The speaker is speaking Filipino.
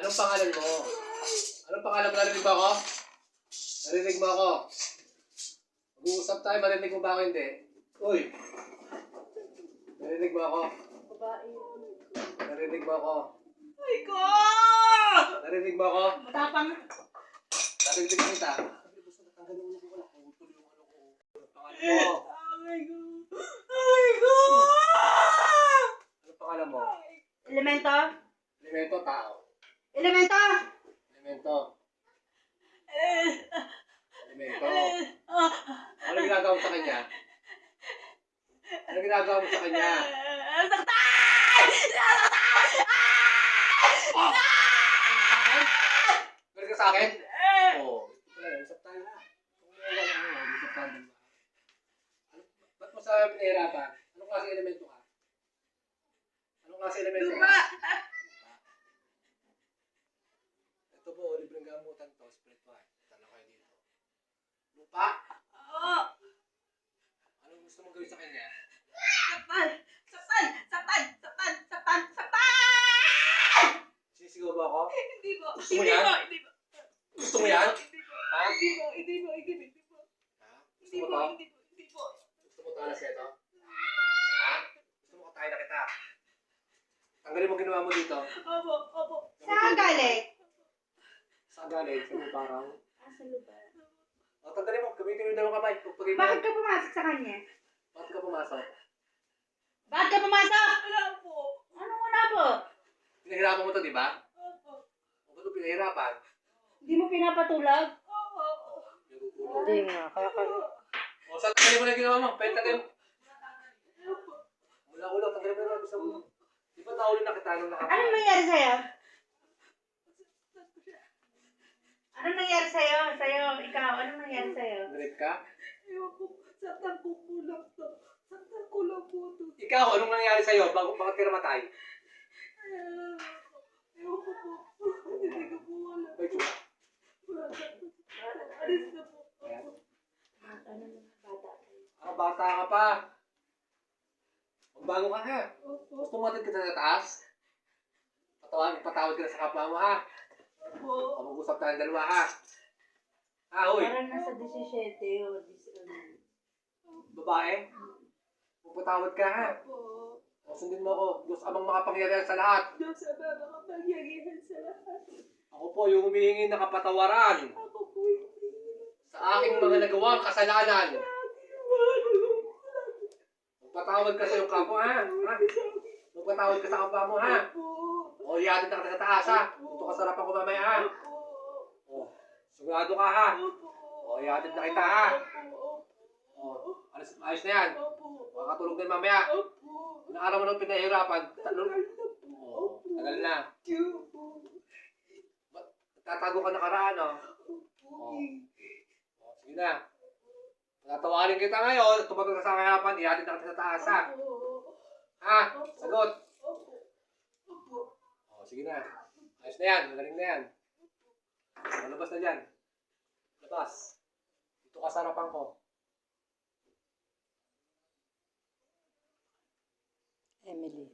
Anong pangalan mo? Anong pangalan mo? Narinig mo ako? Narinig mo ako? Mag-uusap tayo, marinig mo ba ako hindi? Uy! Narinig mo ako? Babae. Narinig mo ako? Ay ko! Narinig mo ako? Matapang. Narinig kita. Ay ko! Ay ko! Anong pangalan mo? Elemento? Elemento, tao. Elemento! Elemento. Elemento. Ano ginagawa mo sa kanya? Ano ginagawa mo sa kanya? Saktan! Saktan! Galing ka sa akin? Oo. Usap tayo na. Usap tayo na. Ba't mo sa pinahirapan? Anong klase elemento ka? Anong klase elemento ka? Lupa! Ito po, libreng gamutan to. Split white. Tanong kayo dito. Lupa? Oo! Anong gusto mong gawin sa kanya? Saktan! Saktan! Saktan! Saktan! Saktan! Saktan! Sinisigaw ba ako? Hindi po! Gusto mo Hindi yan? po! Hindi po! Gusto mo yan? Hindi po! Ha? Hindi po! Hindi po! Hindi po! Ha? Gusto Hindi mo po! to? Hindi po! Hindi po! Gusto mo talas ito? Ha? Gusto mo katayin na kita? Tanggalin mo ginawa mo dito. Opo! Opo! Saan galing? Saan galing? Sa mo parang? Sa lugar. O, tanggalin mo. Gamitin mo yung dalawang kamay. Pagpagay mo. Bakit ka pumasok sa kanya? Bakit ka pumasok? Bakit ka pumasok? Wala po! Anong wala po? Pinahirapan mo to, di ba? Opo! O, ba't mo pinahirapan? Hindi mo pinapatulog? Opo! Hindi nga, kaya ka... O, saan tanggalin mo na yung ginawa mo? Pwede tanggalin mo. Opo! Ulo, tanggalin mo na. Gusto mo. Di ba nahuli na kita nung nakapagod? Anong nangyari sa'yo? Anong nangyari sa'yo? Sa'yo, ikaw, anong nangyari sa'yo? Nirip ka? Ewan ko, saktan ko po lang to. Saktan ko lang po to. Ikaw, anong nangyari sa'yo? Bakit ka namatay? Ewan ko po. Hindi ko po alam. May tsura. Alis na po. Ano naman, bata kayo? Ah, bata ka pa. Magbago ka ha. Opo. Gusto mo matid kita sa taas? Patawad ka na sa kapwa mo ha. Opo. O, mag-usap tayong dalawa ha. Ha, huy. Parang nasa 17 o 18. Babae. Pupatawad ka ha. Opo. O, sundin mo ako. Diyos amang makapangyarihan sa lahat. Diyos ang makapangyarihan sa lahat. Ako po yung humihingi ng kapatawaran Ako po hindi. sa aking mga nagawang kasalanan. Magpatawad ka sa iyong kapwa ha. Ha? Magpatawad ka sa kapwa mo ha. O, ihatid na kita sa taas ha. Dito ka sa harapan ko mamaya ha. O, sigurado ka ha. O, ihatid na kita ha. O, ayos na yan. Makakatulog na yun mamaya. Ilang araw mo nang pinahirapan. O, tagal na. Tatago ka nakaraan o. O, sige na. Tatawarin kita ngayon. Tumagal ka sa kahirapan. Ihatid na kita sa taas ha. Ha? Sagot. O, sige na. Ayos na yan. Magaling na yan. Malabas na dyan. Labas. Dito ka sa harapan ko. Emily.